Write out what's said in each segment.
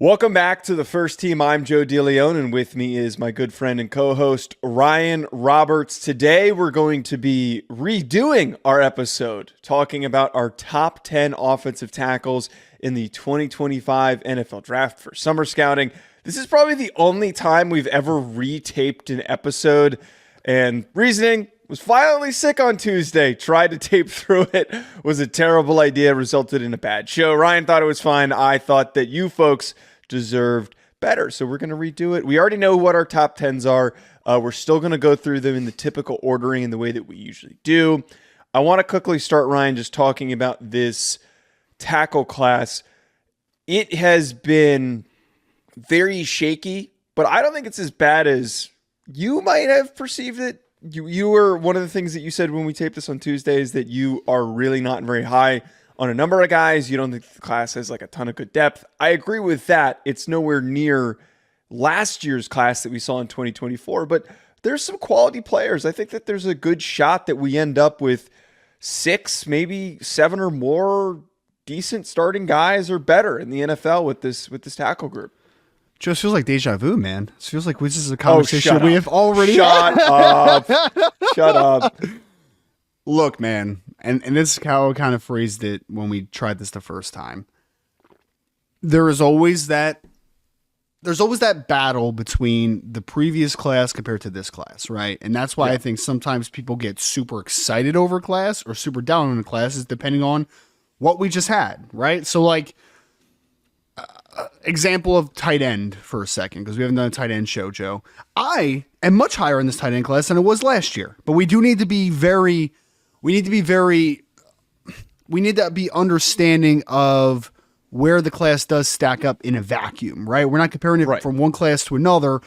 Welcome back to the First Team. I'm Joe DeLeone, and with me is my good friend and co-host, Ryan Roberts. Today, we're going to be redoing our episode, talking about our top 10 offensive tackles in the 2025 NFL Draft for summer scouting. This is probably the only time we've ever retaped an episode, and reasoning was violently sick on Tuesday. Tried to tape through it. Was a terrible idea. Resulted in a bad show. Ryan thought it was fine. I thought that you folks deserved better. So we're going to redo it. We already know what our top 10s are. We're still going to go through them in the typical ordering in the way that we usually do. I want to quickly start, Ryan, just talking about this tackle class. It has been very shaky, but I don't think it's as bad as you might have perceived it. You were one of the things that you said when we taped this on Tuesday is that you are really not very high on a number of guys. You don't think the class has like a ton of good depth. I agree with that. It's nowhere near last year's class that we saw in 2024, but there's some quality players. I think that there's a good shot that we end up with 6, maybe 7 or more decent starting guys or better in the NFL with this tackle group. Just feels like deja vu, man. It feels like this is a conversation we have already Shut up. Shut up. Look, man, and this is how I kind of phrased it when we tried this the first time. There's always that battle between the previous class compared to this class, right? And that's why I think sometimes people get super excited over a class or super down on a class, is depending on what we just had, right? So like, example of tight end for a second, because we haven't done a tight end show, Joe. I am much higher in this tight end class than it was last year, but we need to be understanding of where the class does stack up in a vacuum, right? We're not comparing it from one class to another.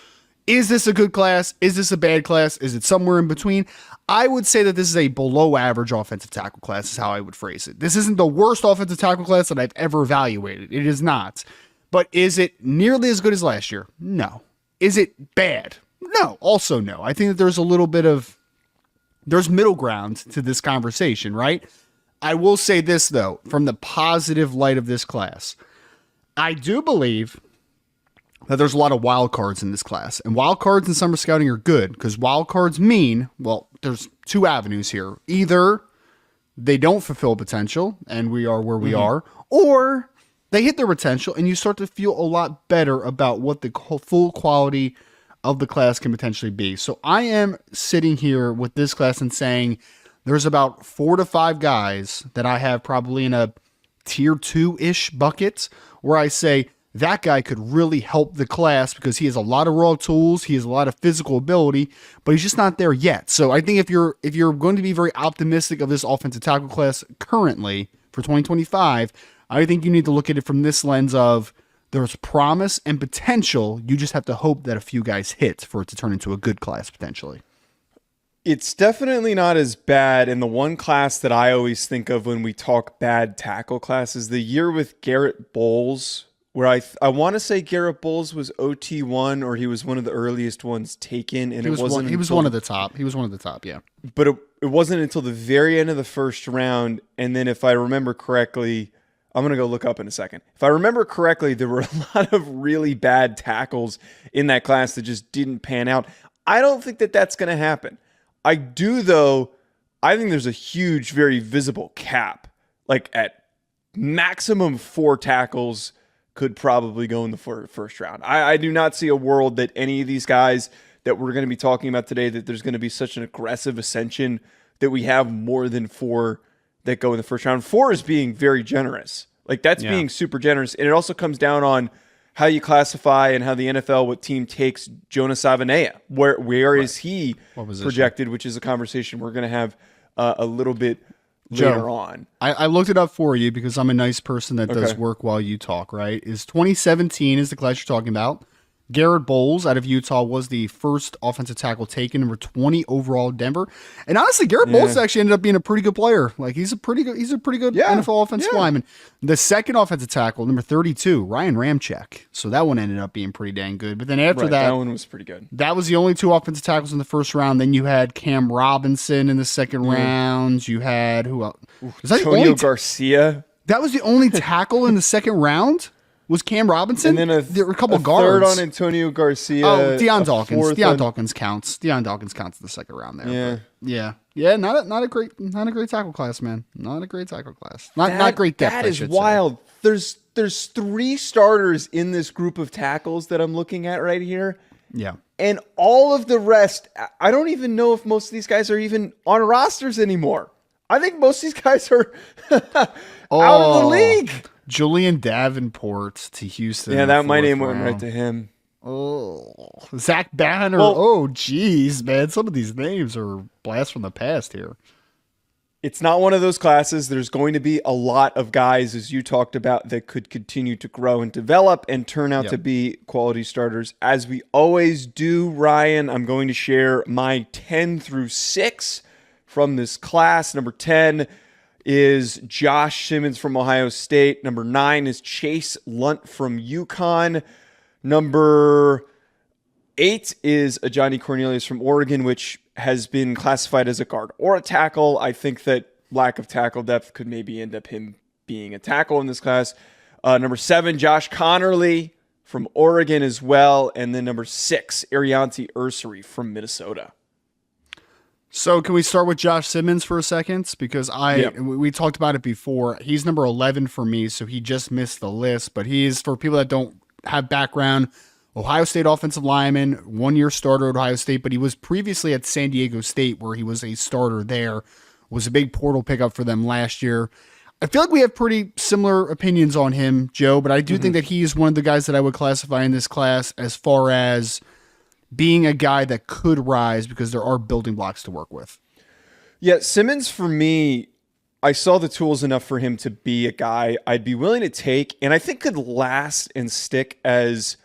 Is this a good class? Is this a bad class? Is it somewhere in between? I would say that this is a below average offensive tackle class is how I would phrase it. This isn't the worst offensive tackle class that I've ever evaluated. It is not. But is it nearly as good as last year? No. Is it bad? No. Also no. I think that there's middle ground to this conversation, right? I will say this, though, from the positive light of this class. I do believe that there's a lot of wild cards in this class. And wild cards in summer scouting are good because wild cards mean, well, there's 2 avenues here. Either they don't fulfill potential and we are where we are, or they hit their potential and you start to feel a lot better about what the full quality of the class can potentially be. So I am sitting here with this class and saying there's about 4 to 5 guys that I have probably in a tier 2-ish bucket where I say that guy could really help the class because he has a lot of raw tools, he has a lot of physical ability, but he's just not there yet. So I think if you're going to be very optimistic of this offensive tackle class currently for 2025, I think you need to look at it from this lens of there's promise and potential. You just have to hope that a few guys hit for it to turn into a good class potentially. It's definitely not as bad. And the one class that I always think of when we talk bad tackle class is the year with Garrett Bowles, where I want to say Garrett Bowles was OT1 or he was one of the earliest ones taken. And he was one of the top. He was one of the top, yeah. But it wasn't until the very end of the first round. And then if I remember correctly, I'm going to go look up in a second. If I remember correctly, there were a lot of really bad tackles in that class that just didn't pan out. I don't think that that's going to happen. I do, though. I think there's a huge, very visible cap. Like at maximum 4 tackles could probably go in the first round. I do not see a world that any of these guys that we're going to be talking about today, that there's going to be such an aggressive ascension that we have more than 4 that go in the first round. 4 is being very generous. Like that's being super generous. And it also comes down on how you classify and how the NFL, what team takes Jonas Savanea. Where is he projected, which is a conversation we're going to have a little bit later on. I looked it up for you because I'm a nice person that does work while you talk, right? Is 2017 is the class you're talking about. Garrett Bowles out of Utah was the first offensive tackle taken, number 20 overall in Denver. And honestly, Garrett Bowles actually ended up being a pretty good player. Like he's a pretty good NFL offensive lineman. The second offensive tackle, number 32, Ryan Ramczyk. So that one ended up being pretty dang good. But then after that one was pretty good. That was the only 2 offensive tackles in the first round. Then you had Cam Robinson in the second round. You had who else? Antonio Garcia. That was the only tackle in the second round? Was Cam Robinson? And then there were a couple guards. Third on guards. Antonio Garcia. Oh, Deion Dawkins. Deion on... Dawkins counts. Deion Dawkins counts the second round there. Yeah. Yeah. Not a great tackle class, man. Not a great tackle class. Not great depth. That is wild. Say. There's 3 starters in this group of tackles that I'm looking at right here. Yeah. And all of the rest, I don't even know if most of these guys are even on rosters anymore. I think most of these guys are out of the league. Julian Davenport to Houston. Yeah, my name went right to him. Oh, Zach Banner. Geez, man. Some of these names are blasts from the past here. It's not one of those classes. There's going to be a lot of guys, as you talked about, that could continue to grow and develop and turn out to be quality starters. As we always do, Ryan, I'm going to share my 10 through 6 from this class. Number 10 is Josh Simmons from Ohio State. Number 9 is Chase Lunt from UConn. Number 8 is Johnny Cornelius from Oregon, which has been classified as a guard or a tackle. I think that lack of tackle depth could maybe end up him being a tackle in this class. Number 7, Josh Connerly from Oregon as well. And then number 6, Arianti Ursary from Minnesota. So can we start with Josh Simmons for a second? Because we talked about it before. He's number 11 for me, so he just missed the list. But he is, for people that don't have background, Ohio State offensive lineman, 1-year starter at Ohio State, but he was previously at San Diego State where he was a starter there, was a big portal pickup for them last year. I feel like we have pretty similar opinions on him, Joe, but I do think that he is one of the guys that I would classify in this class as far as being a guy that could rise because there are building blocks to work with. Yeah, Simmons, for me, I saw the tools enough for him to be a guy I'd be willing to take, and I think could last and stick as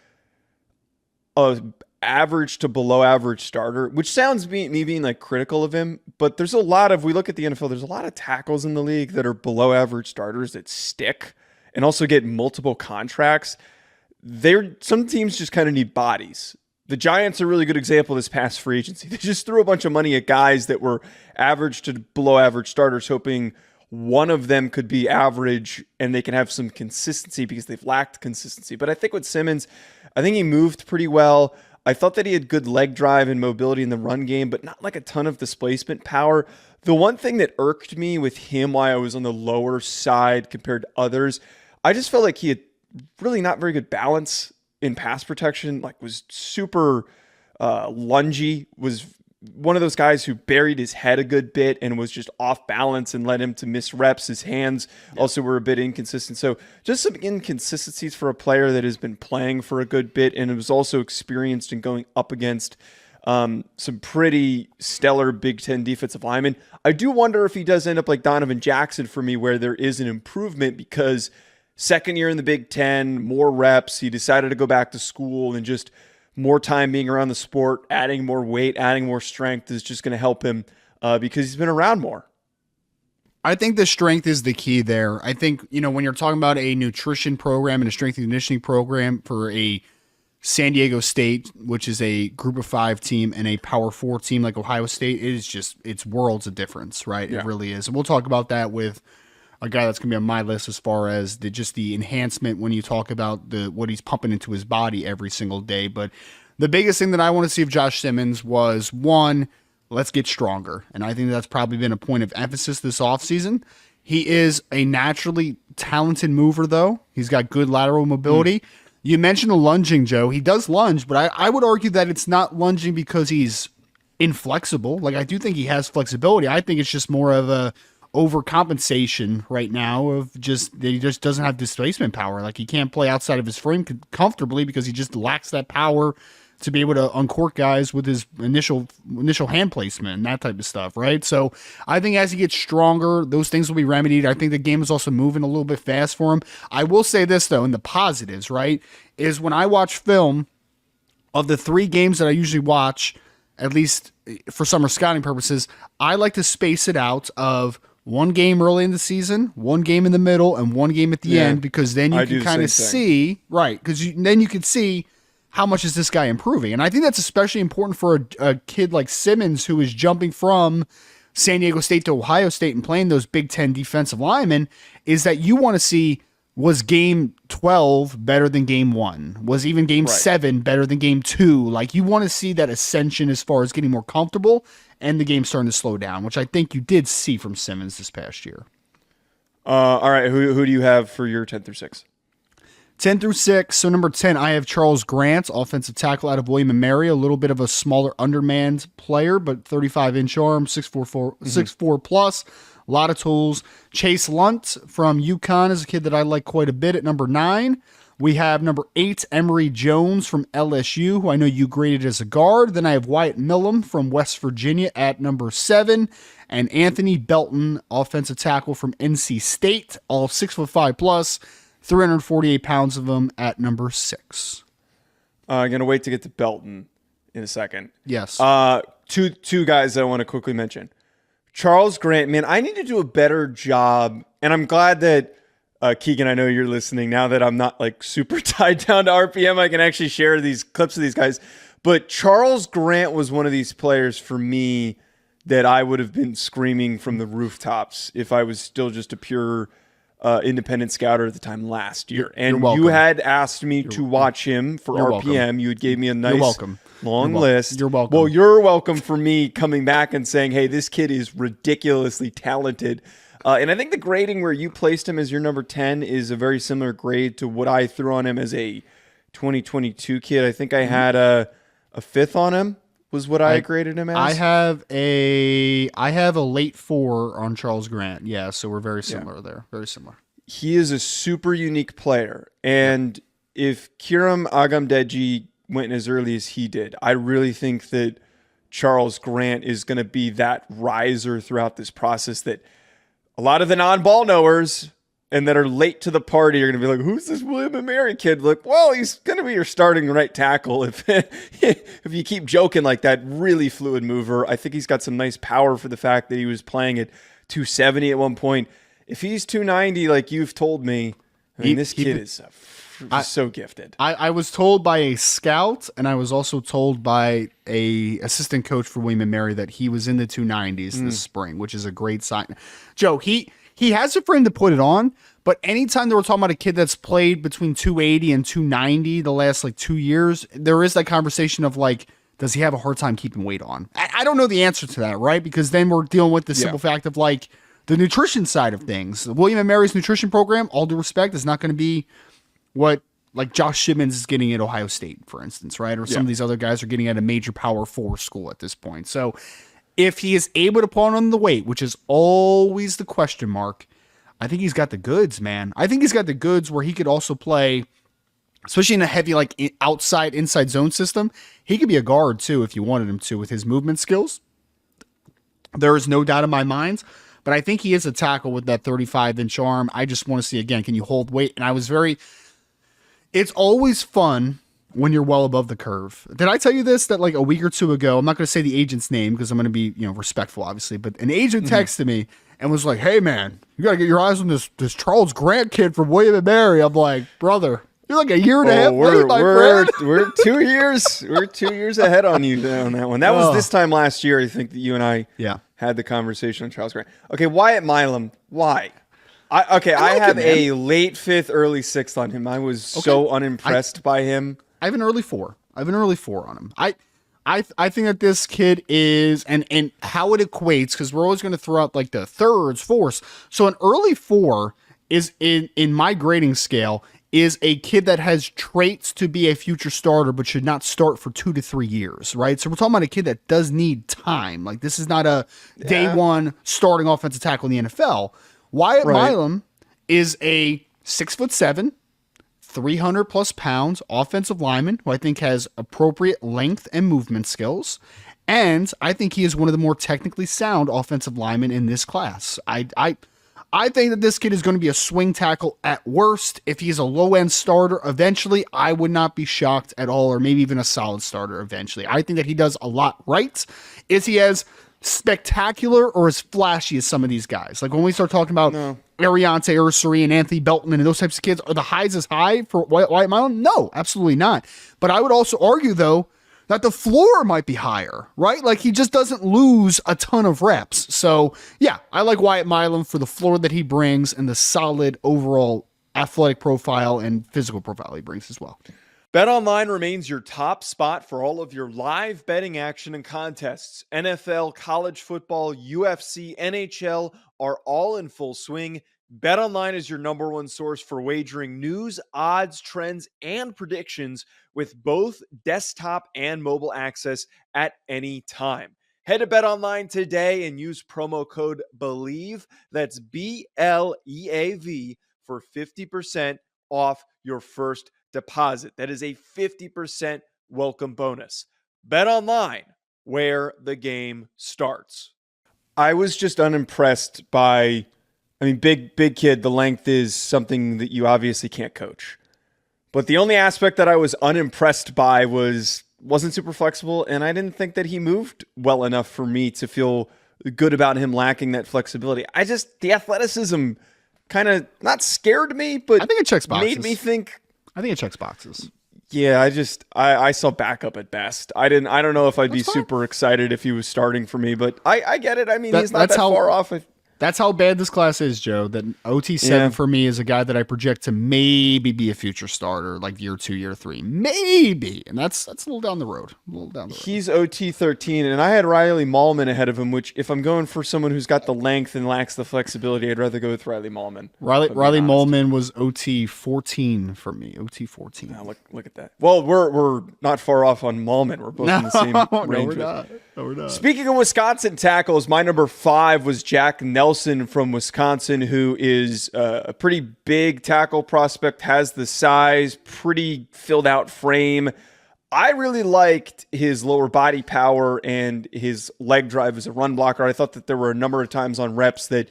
a average to below average starter, which sounds me being like critical of him, but there's a lot of, we look at the NFL, there's a lot of tackles in the league that are below average starters that stick and also get multiple contracts. Some teams just kind of need bodies. The Giants are a really good example of this past free agency. They just threw a bunch of money at guys that were average to below average starters, hoping one of them could be average and they can have some consistency because they've lacked consistency. But I think with Simmons, I think he moved pretty well. I thought that he had good leg drive and mobility in the run game, but not like a ton of displacement power. The one thing that irked me with him while I was on the lower side compared to others, I just felt like he had really not very good balance in pass protection, like was super lungy, was one of those guys who buried his head a good bit and was just off balance and led him to miss reps. His hands also were a bit inconsistent. So just some inconsistencies for a player that has been playing for a good bit and was also experienced in going up against some pretty stellar Big Ten defensive linemen. I do wonder if he does end up like Donovan Jackson for me, where there is an improvement because second year in the Big Ten, more reps. He decided to go back to school and just more time being around the sport, adding more weight, adding more strength is just going to help him because he's been around more. I think the strength is the key there. I think, when you're talking about a nutrition program and a strength and conditioning program for a San Diego State, which is a group of 5 team, and a power 4 team like Ohio State, it's worlds of difference, right? Yeah. It really is. And we'll talk about that with a guy that's going to be on my list as far as the enhancement when you talk about what he's pumping into his body every single day. But the biggest thing that I want to see of Josh Simmons was, one, let's get stronger. And I think that's probably been a point of emphasis this offseason. He is a naturally talented mover, though. He's got good lateral mobility. You mentioned the lunging, Joe. He does lunge, but I would argue that it's not lunging because he's inflexible. Like, I do think he has flexibility. I think it's just more of a overcompensation right now of just that he just doesn't have displacement power. Like, he can't play outside of his frame comfortably because he just lacks that power to be able to uncork guys with his initial hand placement and that type of stuff, right? So I think as he gets stronger, those things will be remedied. I think the game is also moving a little bit fast for him. I will say this, though, in the positives, right, is when I watch film of the 3 games that I usually watch, at least for summer scouting purposes, I like to space it out of 1 game early in the season, 1 game in the middle, and 1 game at the end, because then you can kind of see, right, because then you can see how much is this guy improving. And I think that's especially important for a kid like Simmons, who is jumping from San Diego State to Ohio State and playing those Big Ten defensive linemen, is that you want to see Was game 12 better than game 1? Was even game 7 better than game 2? Like, you want to see that ascension as far as getting more comfortable and the game starting to slow down, which I think you did see from Simmons this past year. All right, who do you have for your 10 through 6? 10 through 6. So number 10, I have Charles Grant, offensive tackle out of William & Mary, a little bit of a smaller undermanned player, but 35-inch arm, 6'4", plus. A lot of tools. Chase Lunt from UConn is a kid that I like quite a bit at number 9. We have number 8, Emory Jones from LSU, who I know you graded as a guard. Then I have Wyatt Millum from West Virginia at number 7. And Anthony Belton, offensive tackle from NC State, all 6'5" plus, 348 pounds of them at number 6. I'm going to wait to get to Belton in a second. Yes. Two guys that I want to quickly mention. Charles Grant, man, I need to do a better job, and I'm glad that Keegan, I know you're listening now that I'm not like super tied down to RPM. I can actually share these clips of these guys. But Charles Grant was one of these players for me that I would have been screaming from the rooftops if I was still just a pure independent scouter at the time last year. And you had asked me to watch him for RPM. Welcome. You had gave me a nice long list. You're welcome. Well, you're welcome for me coming back and saying, hey, this kid is ridiculously talented. And I think the grading where you placed him as your number 10 is a very similar grade to what I threw on him as a 2022 kid. I think I had a 5th on him was what I graded him as. I have a late 4 on Charles Grant. Yeah, so we're very similar there. Very similar. He is a super unique player. And if Kiram Agamdeji went as early as he did, I really think that Charles Grant is going to be that riser throughout this process that a lot of the non-ball knowers and that are late to the party are going to be like, who's this William & Mary kid? Look, well, he's going to be your starting right tackle if if you keep joking like that. Really fluid mover. I think he's got some nice power for the fact that he was playing at 270 at one point. If he's 290, like you've told me, I mean, this kid is so gifted. I was told by a scout, and I was also told by a assistant coach for William & Mary that he was in the 290s this spring, which is a great sign. Joe, he has it for him to put it on, but anytime they were talking about a kid that's played between 280 and 290 the last like 2 years, there is that conversation of like, does he have a hard time keeping weight on? I don't know the answer to that, right? Because then we're dealing with the simple fact of like the nutrition side of things. William & Mary's nutrition program, all due respect, is not going to be what like Josh Simmons is getting at Ohio State, for instance, right? Or some of these other guys are getting at a major Power 4 school at this point. So if he is able to put on the weight, which is always the question mark, I think he's got the goods, man. I think he's got the goods where he could also play, especially in a heavy like inside zone system. He could be a guard too if you wanted him to with his movement skills. There is no doubt in my mind. But I think he is a tackle with that 35-inch arm. I just want to see, again, can you hold weight? And it's always fun when you're well above the curve. Did I tell you this, that like a week or two ago, I'm not going to say the agent's name because I'm going to be, respectful, obviously, but an agent texted me and was like, hey, man, you got to get your eyes on this Charles Grant kid from William & Mary. I'm like, brother, you're like a year and a half late, my friend. We're 2 years. We're 2 years ahead on you on that one. That was this time last year, I think, that you and I had the conversation on Charles Grant. Okay, Wyatt Milam, why? I have a late 5th, early 6th on him. I was so unimpressed by him. I have an early 4. on him. I think that this kid is, and how it equates, because we're always going to throw out like the thirds, fourths. So an early 4 is in my grading scale is a kid that has traits to be a future starter, but should not start for 2 to 3 years, right? So we're talking about a kid that does need time. Like this is not a day one starting offensive tackle in the NFL. Wyatt Milam is a 6'7", 300 plus pounds offensive lineman who I think has appropriate length and movement skills. And I think he is one of the more technically sound offensive linemen in this class. I think that this kid is going to be a swing tackle at worst. If he's a low-end starter eventually, I would not be shocked at all, or maybe even a solid starter eventually. I think that he does a lot right. Is he as spectacular or as flashy as some of these guys? Like when we start talking about Ariante Ursary and Anthony Belton and those types of kids, are the highs as high for Wyatt Milam? No, absolutely not. But I would also argue, though, that the floor might be higher, right? Like he just doesn't lose a ton of reps. So yeah, I like Wyatt Milam for the floor that he brings and the solid overall athletic profile and physical profile he brings as well. BetOnline remains your top spot for all of your live betting action and contests. NFL, college football, UFC, NHL are all in full swing. BetOnline is your number one source for wagering news, odds, trends, and predictions with both desktop and mobile access at any time. Head to BetOnline today and use promo code BELIEVE, that's BLEAV, for 50% off your first deposit. That is a 50% welcome bonus. BetOnline, where the game starts. I was just unimpressed by, big kid, the length is something that you obviously can't coach. But the only aspect that I was unimpressed by wasn't super flexible, and I didn't think that he moved well enough for me to feel good about him lacking that flexibility. The athleticism kind of not scared me, but I think it checks boxes. Made me think. I think it checks boxes. Yeah, I saw backup at best. I don't know if I'd be super excited if he was starting for me, but I get it. He's not that far off. That's how bad this class is, Joe. That OT7 for me is a guy that I project to maybe be a future starter, like year 2, year 3, maybe, and that's a little down the road. He's OT13, and I had Riley Mahlman ahead of him. Which, if I'm going for someone who's got the length and lacks the flexibility, I'd rather go with Riley Mahlman. Riley Mahlman was OT14 for me. OT14. Now look at that. Well, we're not far off on Mahlman. We're both in the same range. No, we're not. Speaking of Wisconsin tackles, my number 5 was Jack Nelson from Wisconsin, who is a pretty big tackle prospect, has the size, pretty filled out frame. I really liked his lower body power and his leg drive as a run blocker. I thought that there were a number of times on reps that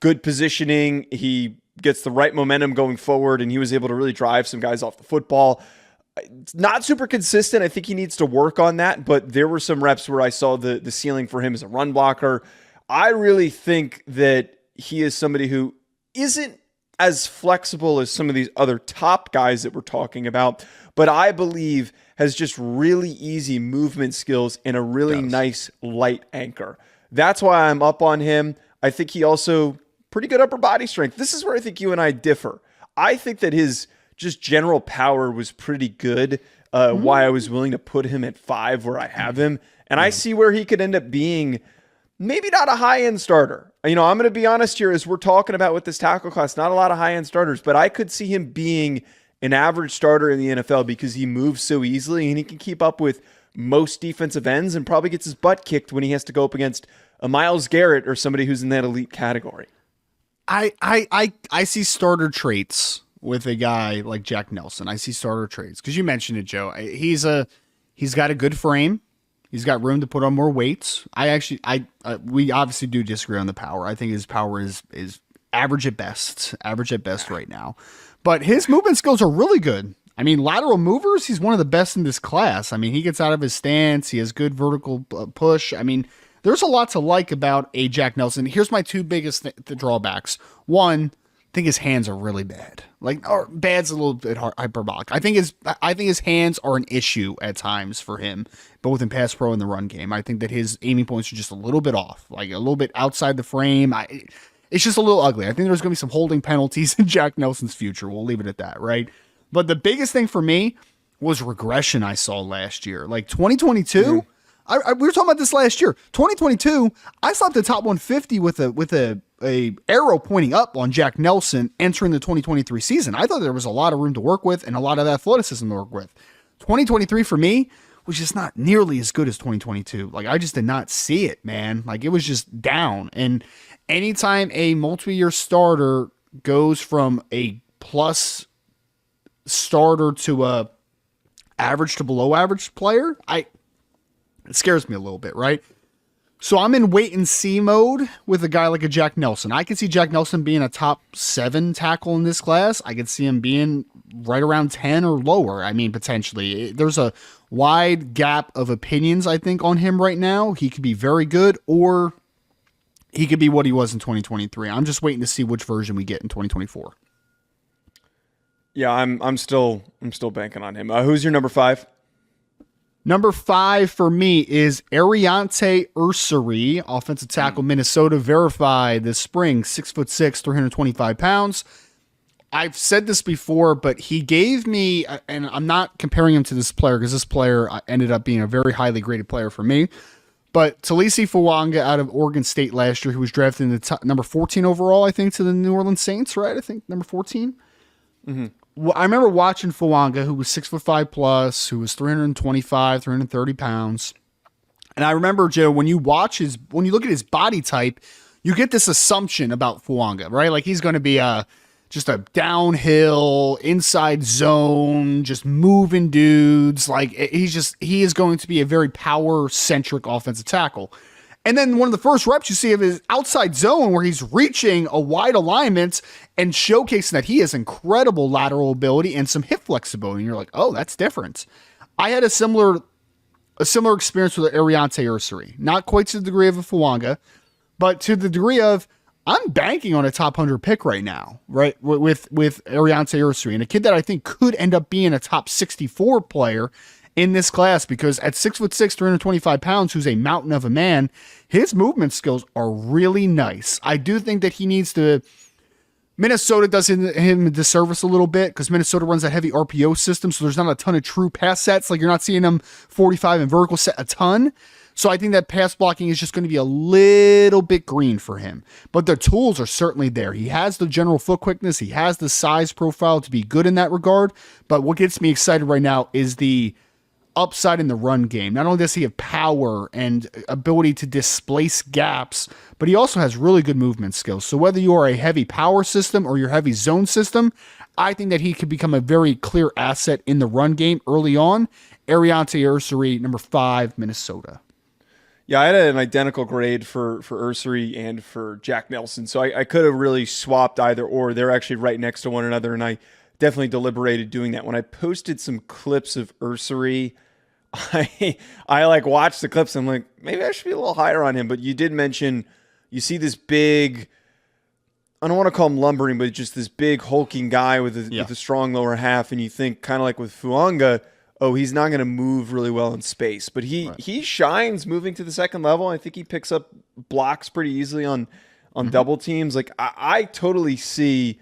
good positioning, he gets the right momentum going forward, and he was able to really drive some guys off the football. It's not super consistent. I think he needs to work on that, but there were some reps where I saw the ceiling for him as a run blocker. I really think that he is somebody who isn't as flexible as some of these other top guys that we're talking about, but I believe has just really easy movement skills and a really nice light anchor. That's why I'm up on him. I think he also pretty good upper body strength. This is where I think you and I differ. I think that his just general power was pretty good, why I was willing to put him at 5 where I have him. And I see where he could end up being maybe not a high-end starter. I'm going to be honest here, as we're talking about with this tackle class, not a lot of high-end starters, but I could see him being an average starter in the NFL because he moves so easily and he can keep up with most defensive ends and probably gets his butt kicked when he has to go up against a Myles Garrett or somebody who's in that elite category. I see starter traits with a guy like Jack Nelson. I see starter traits because you mentioned it, Joe. He's got a good frame. He's got room to put on more weights. We obviously do disagree on the power. I think his power is average at best right now, but his movement skills are really good. Lateral movers, he's one of the best in this class. He gets out of his stance. He has good vertical push. There's a lot to like about a Jack Nelson. Here's my 2 biggest drawbacks. One, I think his hands are really bad. Or bad's a little bit hyperbolic. I think his hands are an issue at times for him, both in pass pro and the run game. I think that his aiming points are just a little bit off, a little bit outside the frame. It's just a little ugly. I think there's going to be some holding penalties in Jack Nelson's future. We'll leave it at that, right? But the biggest thing for me was regression I saw last year. 2022, we were talking about this last year. 2022, I slapped the top 150 with a arrow pointing up on Jack Nelson entering the 2023 season. I thought there was a lot of room to work with and a lot of athleticism to work with. 2023 for me was just not nearly as good as 2022. I just did not see it, man. It was just down. And anytime a multi-year starter goes from a plus starter to a average to below average player, it scares me a little bit, right? So I'm in wait and see mode with a guy like a Jack Nelson. I could see Jack Nelson being a top 7 tackle in this class. I could see him being right around 10 or lower. Potentially. There's a wide gap of opinions, I think, on him right now. He could be very good or he could be what he was in 2023. I'm just waiting to see which version we get in 2024. Yeah, I'm still banking on him. Who's your number 5? Number 5 for me is Ariante Ursary, offensive tackle, Minnesota, verified this spring, 6'6", 325 pounds. I've said this before, but he gave me, and I'm not comparing him to this player because this player ended up being a very highly graded player for me. But Talisi Fuanga out of Oregon State last year, who was drafted in the top, number 14 overall, I think, to the New Orleans Saints, right? I think number 14. Mm-hmm. Well, I remember watching Fuanga, who was 6'5" plus, who was 325, 330 pounds. And I remember, Joe, when you look at his body type, you get this assumption about Fuanga, right? Like he's going to be just a downhill, inside zone, just moving dudes. Like he is going to be a very power-centric offensive tackle. And then one of the first reps you see of his outside zone where he's reaching a wide alignment and showcasing that he has incredible lateral ability and some hip flexibility. And you're like, oh, that's different. I had a similar experience with Ariante Ursary. Not quite to the degree of a Fuanga, but to the degree of I'm banking on a top 100 pick right now, right? With Ariante Ursary, and a kid that I think could end up being a top 64 player in this class because at 6'6", 325 pounds, who's a mountain of a man, his movement skills are really nice. I do think that he needs to. Minnesota does him a disservice a little bit because Minnesota runs that heavy RPO system, so there's not a ton of true pass sets. Like you're not seeing them 45 and vertical set a ton. So I think that pass blocking is just going to be a little bit green for him. But the tools are certainly there. He has the general foot quickness. He has the size profile to be good in that regard. But what gets me excited right now is the upside in the run game. Not only does he have power and ability to displace gaps, but he also has really good movement skills. So whether you are a heavy power system or your heavy zone system, I think that he could become a very clear asset in the run game early on. Ariante Ursary, number 5, Minnesota. Yeah, I had an identical grade for Ursary and for Jack Nelson, so I could have really swapped either or. They're actually right next to one another, and I definitely deliberated doing that. When I posted some clips of Ursary, I like watched the clips, and I'm like, maybe I should be a little higher on him, but you did mention you see this big, I don't want to call him lumbering, but just this big hulking guy with a strong lower half, and you think kind of like with Fuanga, oh, he's not going to move really well in space. But he shines moving to the second level. I think he picks up blocks pretty easily on double teams. Like I totally see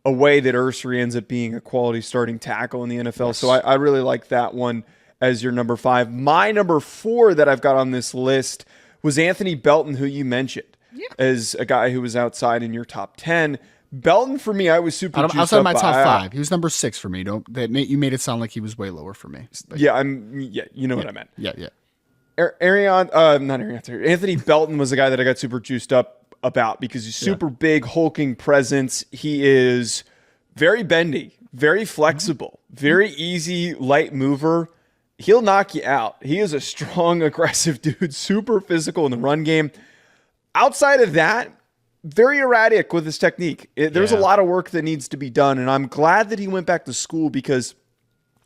a way that Ursary ends up being a quality starting tackle in the NFL. Yes. So I really like that one as your number 5. My number 4 that I've got on this list was Anthony Belton, who you mentioned as a guy who was outside in your top 10. Belton, for me, I was super juiced outside up my top 5. He was number 6 for me. You made it sound like he was way lower for me. But You know what I meant. Yeah. Anthony Belton was the guy that I got super juiced up about because he's super big, hulking presence. He is very bendy, very flexible, very easy, light mover. He'll knock you out. He is a strong, aggressive dude, super physical in the run game. Outside of that, very erratic with his technique. There's a lot of work that needs to be done, and I'm glad that he went back to school because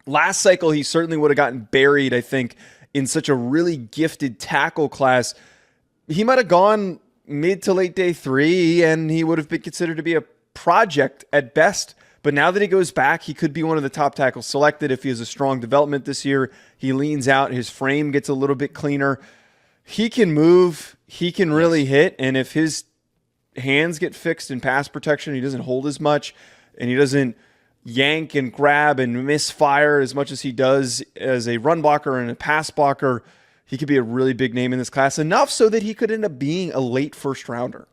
last cycle he certainly would have gotten buried, I think, in such a really gifted tackle class. He might have gone mid to late day 3, and he would have been considered to be a project at best. But now that he goes back, he could be one of the top tackles selected if he has a strong development this year. He leans out. His frame gets a little bit cleaner. He can move. He can really hit, and if his hands get fixed in pass protection, he doesn't hold as much, and he doesn't yank and grab and misfire as much as he does as a run blocker and a pass blocker. He could be a really big name in this class, enough so that he could end up being a late first rounder.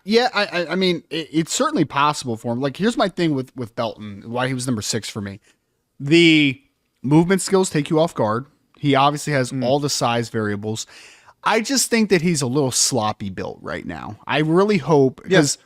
Yeah, I mean, it's certainly possible for him. Like, here's my thing with Belton, why he was number 6 for me. The movement skills take you off guard. He obviously has all the size variables. I just think that he's a little sloppy built right now. I really hope, because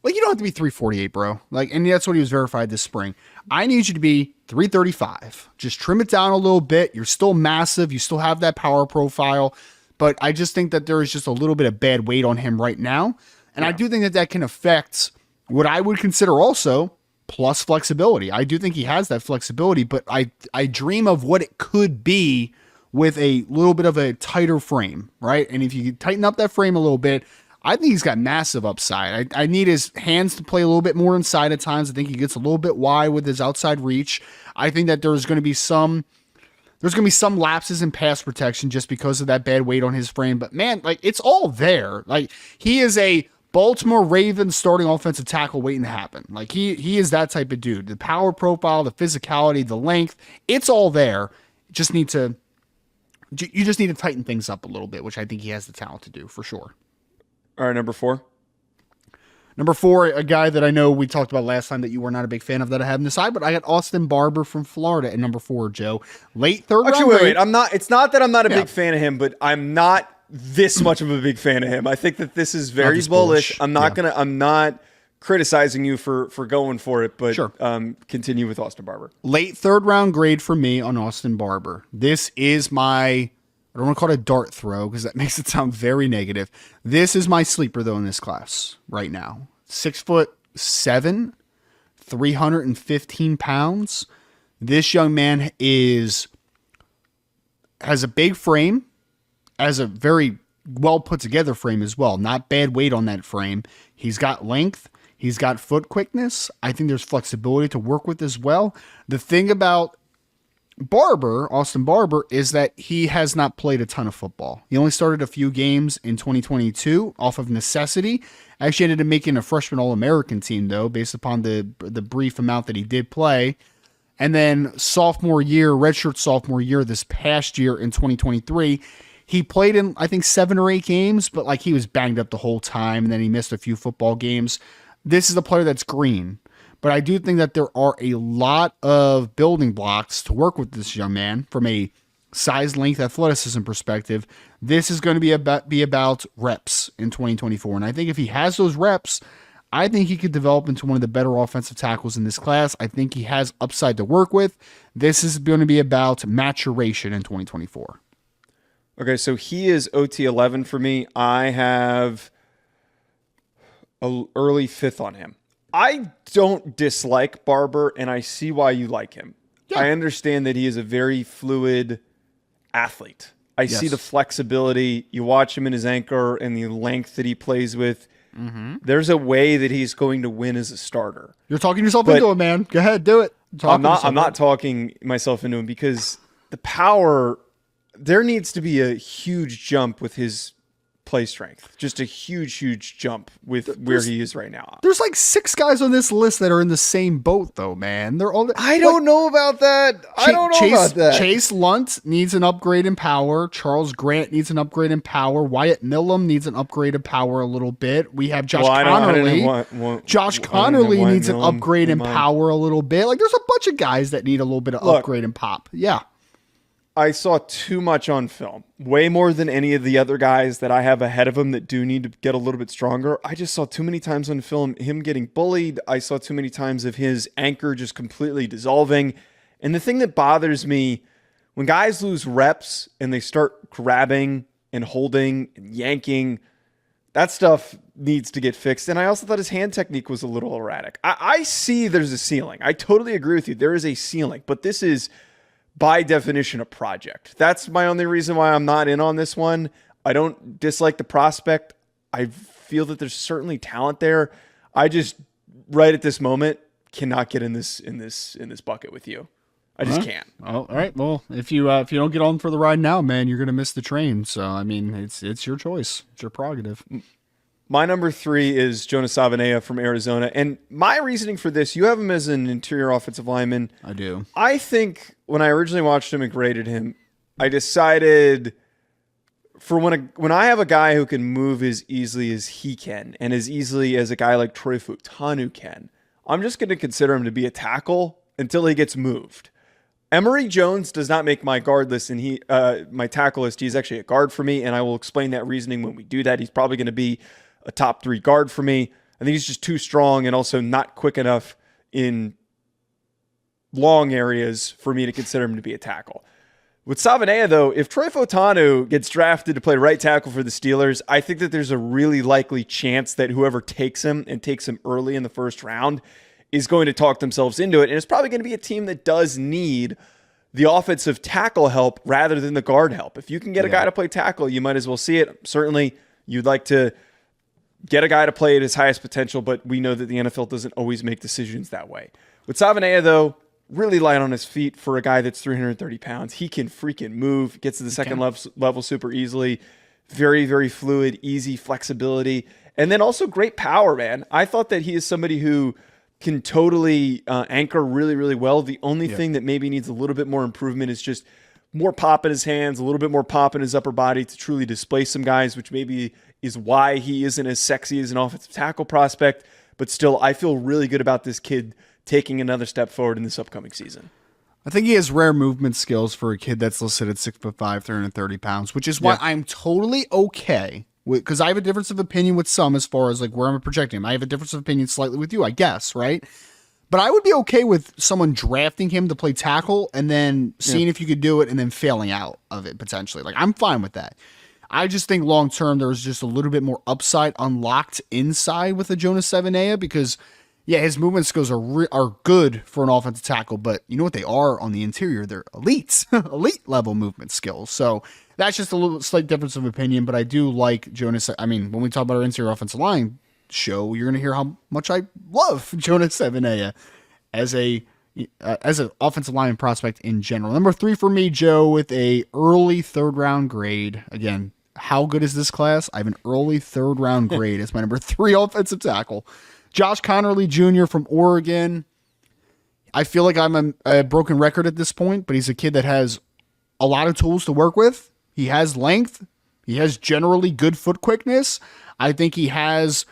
like, you don't have to be 348, bro. Like, and that's what he was verified this spring. I need you to be 335. Just trim it down a little bit. You're still massive. You still have that power profile, but I just think that there is just a little bit of bad weight on him right now. And I do think that can affect what I would consider also plus flexibility. I do think he has that flexibility, but I dream of what it could be with a little bit of a tighter frame, right? And if you tighten up that frame a little bit, I think he's got massive upside. I need his hands to play a little bit more inside at times. I think he gets a little bit wide with his outside reach. I think that there's going to be some lapses in pass protection just because of that bad weight on his frame. But man, like, it's all there. Like, he is a Baltimore Ravens starting offensive tackle waiting to happen. Like he is that type of dude. The power profile, the physicality, the length, it's all there. You just need to tighten things up a little bit, which I think he has the talent to do for sure. All right, number 4. Number 4, a guy that I know we talked about last time that you were not a big fan of that I have on the side, but I got Austin Barber from Florida at number 4, Joe. Late third round. Actually, wait. I'm not. It's not that I'm not a big fan of him, but I'm not this much of a big fan of him. I think that this is very bullish. I'm not criticizing you for going for it, but sure. Continue with Austin Barber. Late third round grade for me on Austin Barber. This is my, I don't want to call it a dart throw because that makes it sound very negative. This is my sleeper though in this class right now. 6'7", 315 pounds. This young man has a big frame, has a very well put together frame as well. Not bad weight on that frame. He's got length. He's got foot quickness. I think there's flexibility to work with as well. The thing about Austin Barber, is that he has not played a ton of football. He only started a few games in 2022 off of necessity. Actually ended up making a freshman All-American team, though, based upon the brief amount that he did play. And then sophomore year, redshirt sophomore year, this past year in 2023, he played in, I think, 7 or 8 games, but like he was banged up the whole time, and then he missed a few football games. This is a player that's green. But I do think that there are a lot of building blocks to work with this young man from a size, length, athleticism perspective. This is going to be about reps in 2024. And I think if he has those reps, I think he could develop into one of the better offensive tackles in this class. I think he has upside to work with. This is going to be about maturation in 2024. Okay, so he is OT 11 for me. I have an early 5th on him. I don't dislike Barber, and I see why you like him. Yeah. I understand that he is a very fluid athlete. I see the flexibility. You watch him in his anchor and the length that he plays with. Mm-hmm. There's a way that he's going to win as a starter. You're talking yourself into it, man. Go ahead, do it. I'm not talking myself into him because the power, there needs to be a huge jump with his play strength. Just a huge jump with where he is right now. There's like 6 guys on this list that are in the same boat, though, man. They're all. I don't know about that. I don't know about that. Chase Lunt needs an upgrade in power. Charles Grant needs an upgrade in power. Wyatt Millum needs an upgrade in power a little bit. We have Josh Connerly. Josh Connerly needs an upgrade in power a little bit. Like, there's a bunch of guys that need a little bit of upgrade in pop. Yeah. I saw too much on film, way more than any of the other guys that I have ahead of him that do need to get a little bit stronger. I just saw too many times on film him getting bullied. I saw too many times of his anchor just completely dissolving. And the thing that bothers me, when guys lose reps and they start grabbing and holding and yanking, that stuff needs to get fixed. And I also thought his hand technique was a little erratic. I see there's a ceiling. I totally agree with you. There is a ceiling, but this is by definition a project. That's my only reason why I'm not in on this one. I don't dislike the prospect. I feel that there's certainly talent there. I just right at this moment cannot get in this bucket with you. I just can't. Oh, all right. Well, if you don't get on for the ride now, man, you're gonna miss the train. So I mean, it's your choice. It's your prerogative. My number 3 is Jonas Savanea from Arizona. And my reasoning for this, you have him as an interior offensive lineman. I do. I think when I originally watched him and graded him, I decided for when I have a guy who can move as easily as he can and as easily as a guy like Troy Fautanu can, I'm just going to consider him to be a tackle until he gets moved. Emory Jones does not make my guard list and my tackle list. He's actually a guard for me, and I will explain that reasoning when we do that. He's probably going to be a top 3 guard for me. I think he's just too strong and also not quick enough in long areas for me to consider him to be a tackle. With Savanea, though, if Troy Fautanu gets drafted to play right tackle for the Steelers, I think that there's a really likely chance that whoever takes him and takes him early in the first round is going to talk themselves into it. And it's probably going to be a team that does need the offensive tackle help rather than the guard help. If you can get a guy to play tackle, you might as well see it. Certainly, you'd like to get a guy to play at his highest potential, but we know that the NFL doesn't always make decisions that way. With Savanea, though, really light on his feet for a guy that's 330 pounds. He can freaking move, gets to the second level super easily. Very, very fluid, easy flexibility. And then also great power, man. I thought that he is somebody who can totally anchor really, really well. The only thing that maybe needs a little bit more improvement is just more pop in his hands, a little bit more pop in his upper body to truly displace some guys, which maybe is why he isn't as sexy as an offensive tackle prospect. But still, I feel really good about this kid taking another step forward in this upcoming season. I think he has rare movement skills for a kid that's listed at 6'5", 330 pounds, which is why I'm totally okay with, because I have a difference of opinion with some as far as like where I'm projecting him. I have a difference of opinion slightly with you, I guess, right? But I would be okay with someone drafting him to play tackle and then seeing if you could do it and then failing out of it potentially. Like, I'm fine with that. I just think long term there's just a little bit more upside unlocked inside with the Jonas Sevenea because his movement skills are good for an offensive tackle, but you know what they are on the interior? They're elite level movement skills. So that's just a little slight difference of opinion, but I do like Jonas. I mean, when we talk about our interior offensive line show, you're going to hear how much I love Jonas Sevenea as an offensive line prospect in general. Number 3 for me, Joe, with a early 3rd round grade. Again, how good is this class? I have an early 3rd round grade as my number 3 offensive tackle. Josh Connerly Jr. from Oregon. I feel like I'm a broken record at this point, but he's a kid that has a lot of tools to work with. He has length. He has generally good foot quickness. I think he has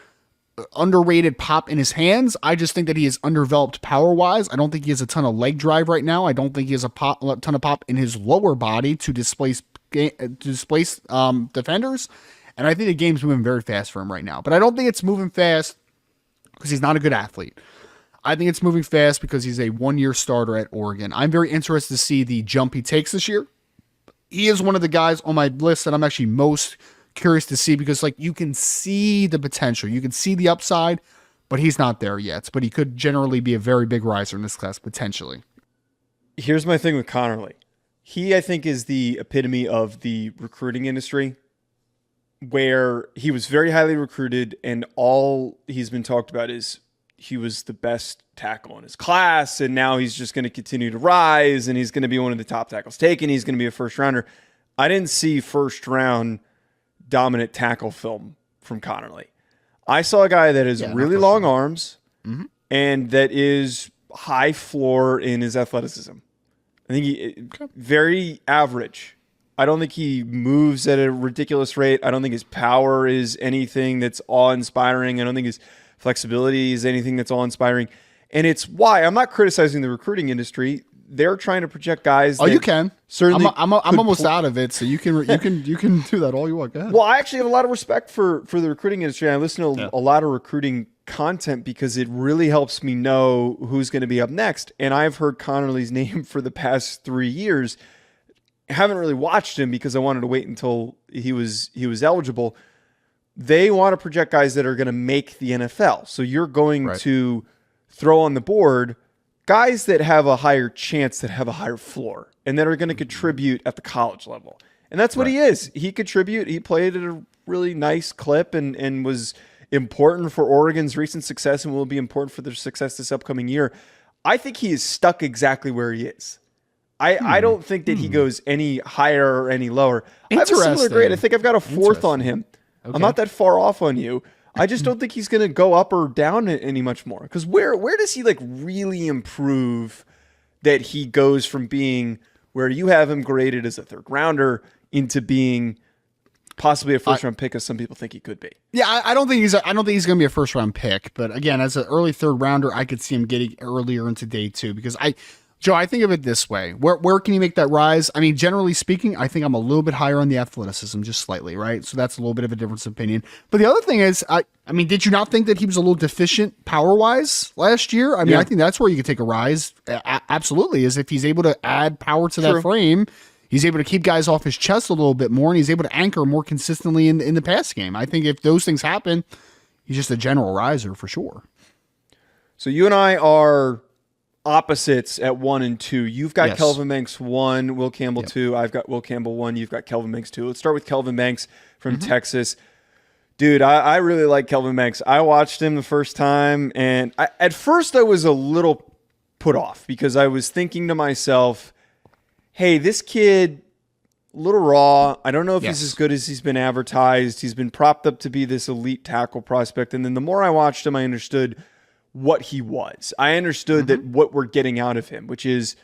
underrated pop in his hands. I just think that he is underdeveloped power-wise. I don't think he has a ton of leg drive right now. I don't think he has a ton of pop in his lower body to displace defenders. And I think the game's moving very fast for him right now. But I don't think it's moving fast because he's not a good athlete. I think it's moving fast because he's a 1-year starter at Oregon. I'm very interested to see the jump he takes this year. He is one of the guys on my list that I'm actually most curious to see because, like, you can see the potential. You can see the upside, but he's not there yet. But he could generally be a very big riser in this class, potentially. Here's my thing with Connerly. He, I think, is the epitome of the recruiting industry, where he was very highly recruited and all he's been talked about is he was the best tackle in his class, and now he's just going to continue to rise, and he's going to be one of the top tackles taken. He's going to be a first rounder. I didn't see first round dominant tackle film from Connerly. I saw a guy that has really long arms and that is high floor in his athleticism. I think he very average. I don't think he moves at a ridiculous rate. I don't think his power is anything that's awe-inspiring. I don't think his flexibility is anything that's awe-inspiring. And it's why I'm not criticizing the recruiting industry. They're trying to project guys. Oh, you can. Certainly, I'm almost out of it, so you can do that all you want. Go ahead. Well, I actually have a lot of respect for the recruiting industry. I listen to a lot of recruiting content because it really helps me know who's going to be up next. And I've heard Connerly's name for the past 3 years. I haven't really watched him because I wanted to wait until he was eligible. They want to project guys that are going to make the NFL. So you're going to throw on the board guys that have a higher chance, that have a higher floor, and that are going to contribute at the college level. And that's what he is. He contribute. He played at a really nice clip and was important for Oregon's recent success and will be important for their success this upcoming year. I think he is stuck exactly where he is. I don't think that he goes any higher or any lower. I have a similar grade. I think I've got a 4th on him. Okay. I'm not that far off on you. I just don't think he's going to go up or down any much more. Because where does he like really improve that he goes from being where you have him graded as a 3rd rounder into being possibly a 1st round pick, as some people think he could be? Yeah, I don't think he's going to be a 1st round pick. But again, as an early 3rd rounder, I could see him getting earlier into day 2 because Joe, I think of it this way. Where can you make that rise? I mean, generally speaking, I think I'm a little bit higher on the athleticism, just slightly, right? So that's a little bit of a difference of opinion. But the other thing is, I mean, did you not think that he was a little deficient power-wise last year? I mean, I think that's where you could take a rise. Absolutely, is if he's able to add power to that frame, he's able to keep guys off his chest a little bit more, and he's able to anchor more consistently in the pass game. I think if those things happen, he's just a general riser for sure. So you and I are opposites at 1 and 2. You've got Kelvin Banks 1, Will Campbell 2. I've got Will Campbell 1. You've got Kelvin Banks 2. Let's start with Kelvin Banks from Texas. Dude, I really like Kelvin Banks. I watched him the first time, and at first I was a little put off because I was thinking to myself, hey, this kid little raw. I don't know if Yes. he's as good as he's been advertised. He's been propped up to be this elite tackle prospect. And then the more I watched him, I understood what he was. I understood that what we're getting out of him, which is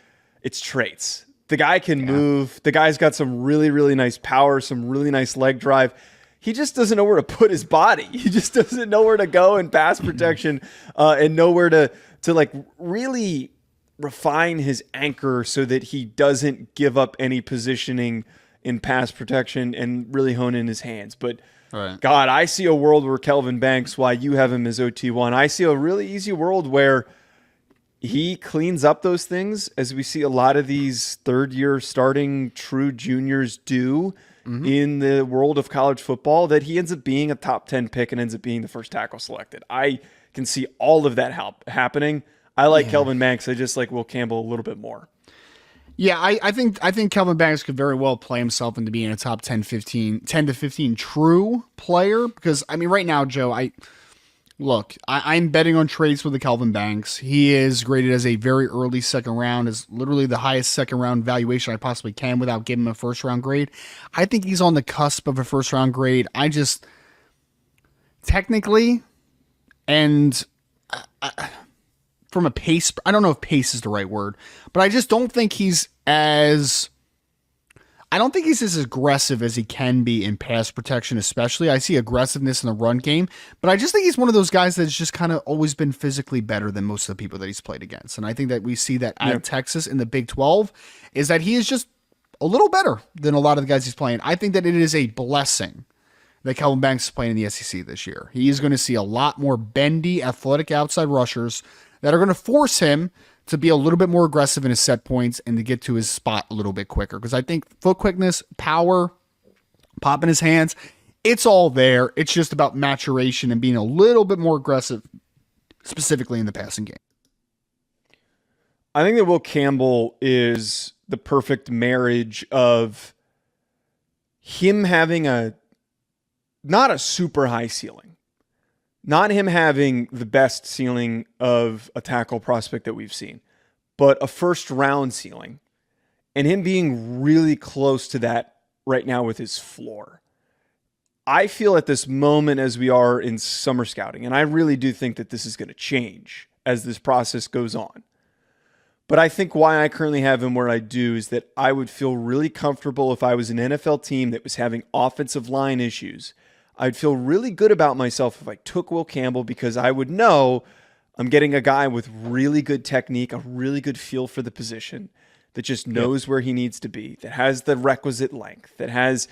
it's traits. The guy can move. The guy's got some really, really nice power, some really nice leg drive. He just doesn't know where to put his body. He just doesn't know where to go in pass protection and know where to like really refine his anchor so that he doesn't give up any positioning in pass protection and really hone in his hands. But Right. God, I see a world where Kelvin Banks, why you have him as OT1, I see a really easy world where he cleans up those things, as we see a lot of these third-year starting true juniors do in the world of college football, that he ends up being a top 10 pick and ends up being the first tackle selected. I can see all of that happening. I like Kelvin Banks. I just like Will Campbell a little bit more. Yeah, I think Kelvin Banks could very well play himself into being a top 10 to 15 true player, because I mean right now, Joe, I'm betting on trades with the Kelvin Banks. He is graded as a very early second round, is literally the highest second round valuation I possibly can without giving him a first round grade. I think he's on the cusp of a first round grade. I just technically and from a pace, I don't know if pace is the right word, but I just don't think he's as aggressive as he can be in pass protection, especially. I see aggressiveness in the run game, but I just think he's one of those guys that's just kind of always been physically better than most of the people that he's played against. And I think that we see that at Texas in the Big 12 is that he is just a little better than a lot of the guys he's playing. I think that it is a blessing that Kelvin Banks is playing in the SEC this year. He is going to see a lot more bendy, athletic outside rushers that are going to force him to be a little bit more aggressive in his set points and to get to his spot a little bit quicker. Because I think foot quickness, power, pop in his hands, it's all there. It's just about maturation and being a little bit more aggressive, specifically in the passing game. I think that Will Campbell is the perfect marriage of him having not a super high ceiling. Not him having the best ceiling of a tackle prospect that we've seen, but a first round ceiling, and him being really close to that right now with his floor. I feel at this moment as we are in summer scouting, and I really do think that this is going to change as this process goes on. But I think why I currently have him where I do is that I would feel really comfortable if I was an NFL team that was having offensive line issues. I'd feel really good about myself if I took Will Campbell, because I would know I'm getting a guy with really good technique, a really good feel for the position, that just knows where he needs to be, that has the requisite length, that has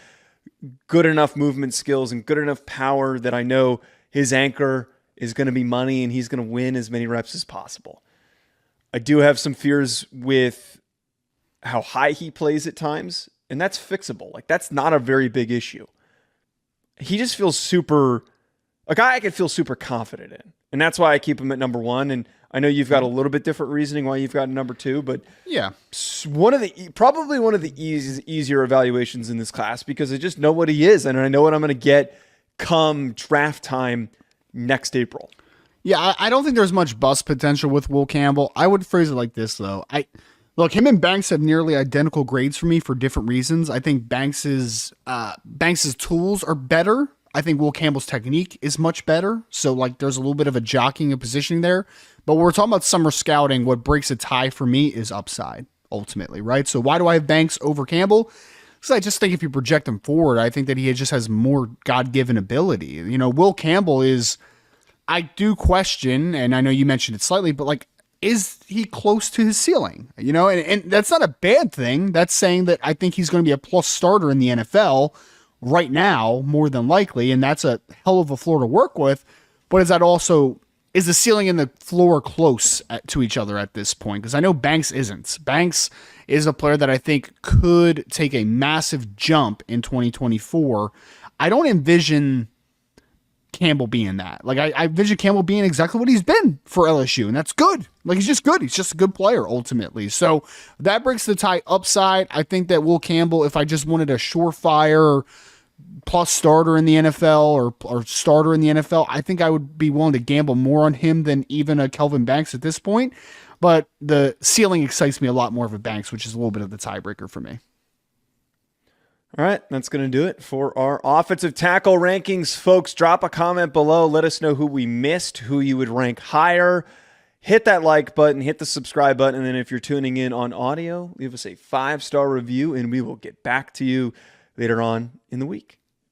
good enough movement skills and good enough power that I know his anchor is going to be money and he's going to win as many reps as possible. I do have some fears with how high he plays at times, and that's fixable. Like, that's not a very big issue. He just feels a guy I could feel super confident in. And that's why I keep him at number one. And I know you've got a little bit different reasoning why you've got number two, but yeah, probably one of the easier evaluations in this class, because I just know what he is and I know what I'm going to get come draft time next April. Yeah, I don't think there's much bust potential with Will Campbell. I would phrase it like this, though. Look, him and Banks have nearly identical grades for me for different reasons. I think Banks's tools are better. I think Will Campbell's technique is much better. So, like, there's a little bit of a jockeying and positioning there. But when we're talking about summer scouting, what breaks a tie for me is upside, ultimately, right? So why do I have Banks over Campbell? Because I just think if you project him forward, I think that he just has more God-given ability. You know, Will Campbell is, I do question, and I know you mentioned it slightly, but, like, is he close to his ceiling? You know, and that's not a bad thing. That's saying that I think he's going to be a plus starter in the NFL right now, more than likely, and that's a hell of a floor to work with. But is the ceiling and the floor close to each other at this point? Because I know Banks isn't. Banks is a player that I think could take a massive jump in 2024. I don't envision Campbell being that. Like, I envision Campbell being exactly what he's been for LSU, and that's good. Like, he's just good. He's just a good player, ultimately. So that breaks the tie upside. I think that Will Campbell, if I just wanted a surefire plus starter in the NFL or starter in the NFL, I think I would be willing to gamble more on him than even a Kelvin Banks at this point. But the ceiling excites me a lot more of a Banks, which is a little bit of the tiebreaker for me. All right, that's going to do it for our offensive tackle rankings. Folks, drop a comment below. Let us know who we missed, who you would rank higher. Hit that like button, hit the subscribe button, and then if you're tuning in on audio, leave us a 5-star review, and we will get back to you later on in the week.